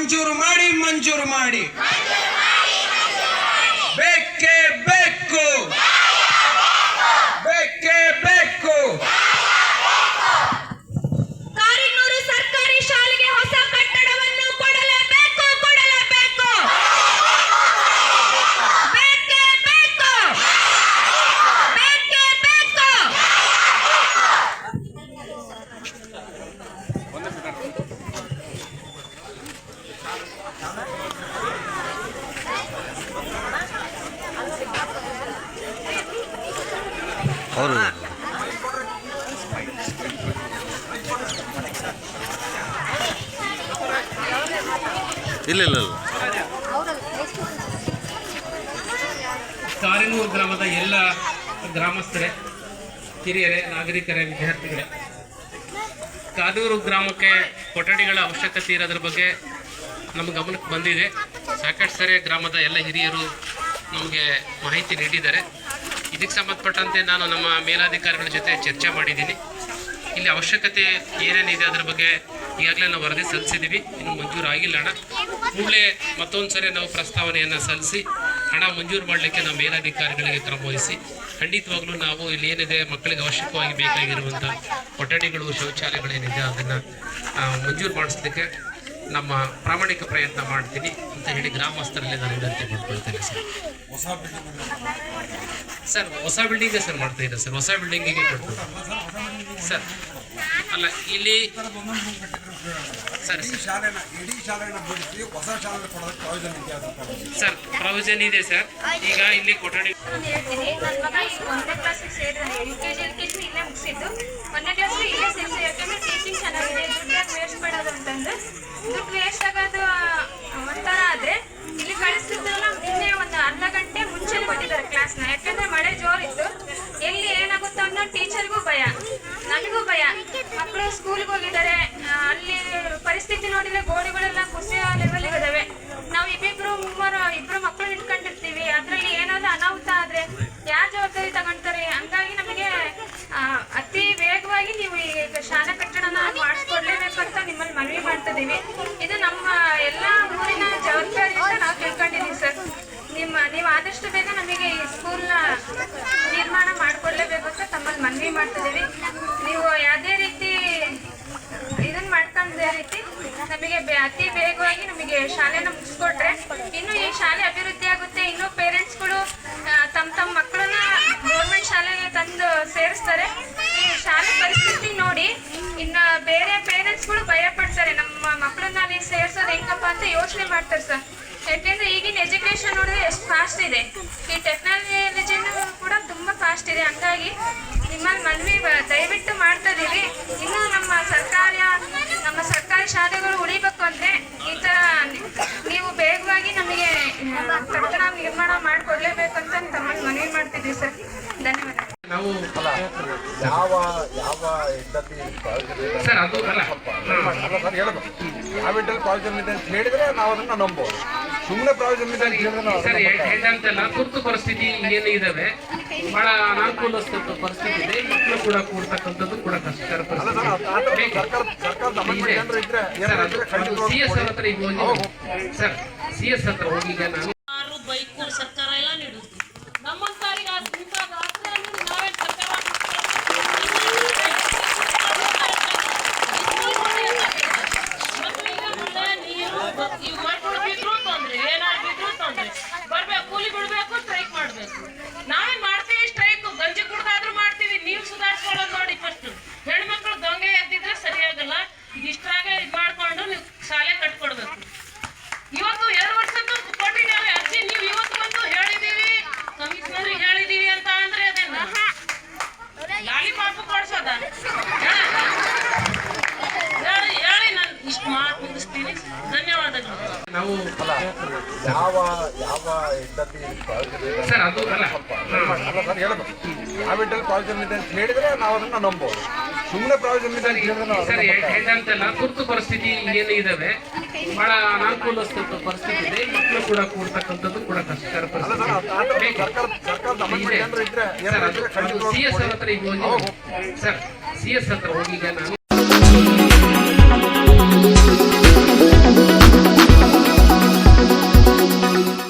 ಮಂಜೂರು ಮಾಡಿ ಬೇಕೇ ಬೇಕು ಬೇಕೇ ಬೇಕು. ಕಾರಿನೂರು ಸರ್ಕಾರಿ ಶಾಲೆಗೆ ಹೊಸ ಕಟ್ಟಡವನ್ನು ಕೊಡಲೇಬೇಕು ಕೊಡಲೇಬೇಕು. ಬೇಕೇ ಬೇಕು ಬೇಕೇ ಬೇಕು. ಅವರು ಇಲ್ಲ ಇಲ್ಲ ಇಲ್ಲ ಕಾರಿನೂರು ಗ್ರಾಮದ ಎಲ್ಲ ಗ್ರಾಮಸ್ಥರೇ, ಹಿರಿಯರೇ, ನಾಗರಿಕರೇ, ವಿದ್ಯಾರ್ಥಿಗಳೇ, ಕಾರೂರು ಗ್ರಾಮಕ್ಕೆ ಕೊಠಡಿಗಳ ಅವಶ್ಯಕತೆ ಇರೋದ್ರ ಬಗ್ಗೆ ನಮ್ಮ ಗಮನಕ್ಕೆ ಬಂದಿದೆ. ಸಾಕಷ್ಟು ಸರಿ ಗ್ರಾಮದ ಎಲ್ಲ ಹಿರಿಯರು ನಮಗೆ ಮಾಹಿತಿ ನೀಡಿದ್ದಾರೆ. ಇದಕ್ಕೆ ಸಂಬಂಧಪಟ್ಟಂತೆ ನಾನು ನಮ್ಮ ಮೇಲಾಧಿಕಾರಿಗಳ ಜೊತೆ ಚರ್ಚೆ ಮಾಡಿದ್ದೀನಿ. ಇಲ್ಲಿ ಅವಶ್ಯಕತೆ ಏನೇನಿದೆ ಅದರ ಬಗ್ಗೆ ಈಗಾಗಲೇ ನಾವು ವರದಿ ಸಲ್ಲಿಸಿದ್ದೀವಿ. ಇನ್ನು ಮಂಜೂರು ಆಗಿಲ್ಲ ಹಣ. ಕೂಡಲೇ ಮತ್ತೊಂದು ಸರಿ ನಾವು ಪ್ರಸ್ತಾವನೆಯನ್ನು ಸಲ್ಲಿಸಿ ಹಣ ಮಂಜೂರು ಮಾಡಲಿಕ್ಕೆ ನಾವು ಮೇಲಾಧಿಕಾರಿಗಳಿಗೆ ಕ್ರಮ ವಹಿಸಿ ಖಂಡಿತವಾಗ್ಲೂ ನಾವು ಇಲ್ಲಿ ಏನಿದೆ ಮಕ್ಕಳಿಗೆ ಅವಶ್ಯಕವಾಗಿ ಬೇಕಾಗಿರುವಂಥ ಕೊಠಡಿಗಳು, ಶೌಚಾಲಯಗಳೇನಿದೆ ಅದನ್ನು ಮಂಜೂರು ಮಾಡಿಸ್ಲಿಕ್ಕೆ ನಮ್ಮ ಪ್ರಾಮಾಣಿಕ ಪ್ರಯತ್ನ ಮಾಡ್ತೀನಿ ಅಂತ ಹೇಳಿ ಗ್ರಾಮಸ್ಥರಲ್ಲಿ ನಾನು ವಿನಂತಿ ಮಾಡ್ಕೊಳ್ತೇನೆ. ಸರ್ ಹೊಸ ಬಿಲ್ಡಿಂಗೇ ಸರ್ ಮಾಡ್ತಾ ಇದ್ದಾರೆ ಸರ್. ಹೊಸ ಬಿಲ್ಡಿಂಗಿಗೆ ಕೊಡ್ತೀವಿ ಸರ್. ಅಲ್ಲ ಇಲ್ಲಿ ಸರ್ ಪ್ರಾವಿಷನ್ ಇದೆ ಸರ್. ಈಗ ಇಲ್ಲಿ ಕೊಠಡಿ ಹೇಳ್ತೀನಿ, ನನ್ನ ಮಗ ಈಗ 1ನೇ ಕ್ಲಾಸಿಗೆ ಸೇರಿದ್ದಾನೆ. LKG ಇಲ್ಲೇ ಮುಗಿಸಿದ್ದು. 1ನೇ ಕ್ಲಾಸ್ ಇಲ್ಲೇ ಸೇರಿಸಿ. ಯಾಕಂದ್ರೆ ಟೀಚಿಂಗ್ ಚೆನ್ನಾಗಿದೆ. ದುಡ್ಡು ವೇಸ್ಟ್ ಮಾಡೋದು ಅಂತಂದು ದುಡ್ಡು ವೇಸ್ಟ್ ಆಗೋದು ಒಂಥರ ಆದರೆ ಇಲ್ಲಿ ಕಳಿಸ್ತಿದ್ದಲ್ಲ ನಿನ್ನೆ ಒಂದು ಅರ್ಧ ಗಂಟೆ ಮುಂಚೆನೇ ಕೊಟ್ಟಿದ್ದಾರೆ ಕ್ಲಾಸ್ನ. ಯಾಕಂದ್ರೆ ಮಳೆ ಜೋರಿತ್ತು. ಎಲ್ಲಿ ಏನಾಗುತ್ತೋ ಅನ್ನೋ ಟೀಚರ್ಗೂ ಭಯ, ನನಗೂ ಭಯ. ಮಕ್ಕಳು ಸ್ಕೂಲ್ಗೆ ಹೋಗಿದ್ದಾರೆ. ಅಲ್ಲಿ ಪರಿಸ್ಥಿತಿ ನೋಡಿದ್ರೆ ಗೋಡೆಗಳೆಲ್ಲ ಕುಸಿಯೋ ಲೆವೆಲ್ಗೆ ಇದಾವೆ. ನಾವು ಇಬ್ಬಿಬ್ರು ಮಕ್ಕಳು ಇಟ್ಕೊಂಡಿರ್ತೀವಿ. ಅದರಲ್ಲಿ ಏನಾದ್ರು ಅನಾಹುತ ಆದರೆ ಯಾರು ಜವಾಬ್ದಾರಿ ತಗೊಳ್ತಾರೆ? ಹಂಗಾಗಿ ನಮಗೆ ಅತಿ ವೇಗವಾಗಿ ನೀವು ಈಗ ಶಾಲಾ ಕಟ್ಟಡನ ಮಾಡಿಸ್ಕೊಡ್ಲೇಬೇಕು ಅಂತ ನಿಮ್ಮಲ್ಲಿ ಮನವಿ ಮಾಡ್ತಿದ್ದೀವಿ. ಇದು ನಮ್ಮ ಎಲ್ಲ ಊರಿನ ಜವಾಬ್ದಾರಿ ಅಂತ ನಾವು ತಿಳ್ಕೊಂಡಿದ್ದೀವಿ ಸರ್. ನೀವು ಆದಷ್ಟು ಬೇಗ ನಮಗೆ ಈ ಸ್ಕೂಲ್ನ ನಿರ್ಮಾಣ ಮಾಡಿಕೊಡ್ಲೇಬೇಕು ಅಂತ ತಮ್ಮಲ್ಲಿ ಮನವಿ ಮಾಡ್ತಿದ್ದೀವಿ. ನೀವು ಯಾವುದೇ ರೀತಿ ಇದನ್ನು ಮಾಡ್ಕೊಂಡೇ ರೀತಿ ನಮಗೆ ಅತಿ ವೇಗವಾಗಿ ನಮಗೆ ಶಾಲೆನ ಮುಗಿಸ್ಕೊಟ್ರೆ ಇನ್ನು ಈ ಶಾಲೆ ಅಭಿವೃದ್ಧಿ ಆಗುತ್ತೆ. ಇನ್ನೂ ಪೇರೆಂಟ್ಸ್ಗಳು ತಮ್ಮ ಮಕ್ಕಳನ್ನ ಗೌರ್ಮೆಂಟ್ ಶಾಲೆಗೆ ತಂದು ಸೇರಿಸ್ತಾರೆ. ಈ ಶಾಲೆ ಪರಿಸ್ಥಿತಿ ನೋಡಿ ಇನ್ನು ಬೇರೆ ಪೇರೆಂಟ್ಸ್ಗಳು ಭಯ ಪಡ್ತಾರೆ. ನಮ್ಮ ಮಕ್ಕಳನ್ನ ಅಲ್ಲಿ ಸೇರ್ಸೋದು ಹೆಂಗಪ್ಪ ಅಂತ ಯೋಚನೆ ಮಾಡ್ತಾರೆ ಸರ್. ಯಾಕೆಂದ್ರೆ ಈಗಿನ ಎಜುಕೇಶನ್ ನೋಡಿದ್ರೆ ಎಷ್ಟು ಫಾಸ್ಟ್ ಇದೆ. ಈ ಟೆಕ್ನಾಲಜಿನೂ ಕೂಡ ತುಂಬ ಫಾಸ್ಟ್ ಇದೆ. ಹಂಗಾಗಿ ನಿಮ್ಮಲ್ಲಿ ಮನವಿ ದಯವಿಟ್ಟು ಮಾಡ್ತಾ ಇದ್ದೀವಿ. ಇನ್ನು ನಮ್ಮ ಸರ್ಕಾರಿ ಶಾಲೆಗಳು ಉಳಿಬೇಕು ಅಂದರೆ ಈ ಥರ ನೀವು ಬೇಗವಾಗಿ ನಮಗೆ ಕಟ್ಟಡ ನಿರ್ಮಾಣ ಮಾಡಿಕೊಡ್ಲೇಬೇಕು ಅಂತ ತಮ್ಮಲ್ಲಿ ಮನವಿ ಮಾಡ್ತಿದ್ದೀವಿ ಸರ್. ಧನ್ಯವಾದ. ನಾವು ಯಾವ ಹೆಂಡತಿ ಸರ್ ಅದು ಅಲ್ಲ ಸರ್ ಹೇಳೋದು ಯಾವ ಹೆಂಡಲ್ಲಿ ಪ್ರಾವಿಷನ್ ಇದೆ ಅಂತ ಹೇಳಿದ್ರೆ ನಾವು ಅದನ್ನ ನಂಬೋದು. ಸುಮ್ಮನೆ ಪ್ರಾವಿಷನ್ ಇದೆ ಅಂತ ಹೇಳಿದ್ರೆ ನಾವು ಸರ್ ಹೇಗಂತಲ್ಲ, ತುರ್ತು ಪರಿಸ್ಥಿತಿ ಏನು ಇದಾವೆ, ಬಹಳ ಅನಾನುಕೂಲಸ್ಥ ಪರಿಸ್ಥಿತಿ ಇದೆ. ಮಕ್ಕಳು ಕೂಡ ಕೂಡ್ತಕ್ಕಂಥದ್ದು ಕೂಡ ಕಷ್ಟಕರ ಪರಿಸ್ಥಿತಿ. CS ಹತ್ರ ಈಗ ಹೋಗಿ ಸರ್, CS ಹತ್ರ ಹೋಗಿ ಈಗ ನಾನು ಬೈಕು ಸರ್ಕಾರ ಎಲ್ಲ ನೀಡುತ್ತೆ. ನಮ್ಮಂತವರಿಗೆ ಬರ್ಬೇಕು, ಕೂಲಿ ಬಿಡ್ಬೇಕು, ಸ್ಟ್ರೈಕ್ ಮಾಡ್ಬೇಕು. ನಾವೇ ಮಾಡ್ತೀವಿ ಸ್ಟ್ರೈಕ್. ಗಂಜಿ ಕುಡ್ದಾದ್ರೂ ಮಾಡ್ತೀವಿ. ನೀವು ಸುಧಾರಿಸ್ಕೊಳ್ಳೋದು ನೋಡಿ. ಫಸ್ಟ್ ಹೆಣ್ಮಕ್ಳು ದೊಂಗೆ ಎದ್ದಿದ್ರೆ ಸರಿಯಾಗಲ್ಲ. ಇದಿಷ್ಟ್ರಾಗ ಇದು ಮಾಡ್ಕೊಂಡು ನೀವು ಶಾಲೆ ಕಟ್ಕೊಡ್ಬೇಕು. ಇವತ್ತು 2 ವರ್ಷದ್ದು ಕೊಟ್ಟಿದ್ದೇವೆ ಅರ್ಜಿ. ನೀವು ಇವತ್ತು ಬಂದು ಹೇಳಿದೀವಿ, ಕಮಿಷನರಿಗೆ ಹೇಳಿದೀವಿ ಅಂತ ಅಂದ್ರೆ ಅದೇನ ಲಾಲಿಪಾಪು ಕೊಡ್ಸೋದ? ಹೇಳಿ ನಾನು ಇಷ್ಟು ಮಾತು ಮುಗಿಸ್ತೀನಿ. ಧನ್ಯವಾದಗಳು. ನಾವು ಯಾವ ಹೆಂಡತಿ ಸರ್ ಅದು ಅಲ್ಲ ಸರ್ ಹೇಳೋದು ಯಾವ ಹೆಂಡಲ್ಲಿ ಪ್ರಾವಿಷನ್ ಇದೆ ಅಂತ ಹೇಳಿದ್ರೆ ನಾವು ಅದನ್ನ ನಂಬೋದು. ಸುಮ್ಮನೆ ಪ್ರಾವಿಷನ್ ಇದೆ ಅಂತ ಹೇಳಿದ್ರೆ ನಾವು ಸರ್ ಹೇಗಂತಲ್ಲ, ತುರ್ತು ಪರಿಸ್ಥಿತಿ ಏನು ಇದಾವೆ, ಬಹಳ ಅನಾನುಕೂಲಸ್ಥ ಪರಿಸ್ಥಿತಿ ಇದೆ. ಮಕ್ಕಳು ಕೂಡ ಕೂಡ್ತಕ್ಕಂಥದ್ದು ಕೂಡ ಕಷ್ಟಕರ ಪರಿಸ್ಥಿತಿ. CS ಹತ್ರ ಈಗ ಹೋಗಿ ಸರ್, CS ಹತ್ರ ಹೋಗಿ ಈಗ ನಾನು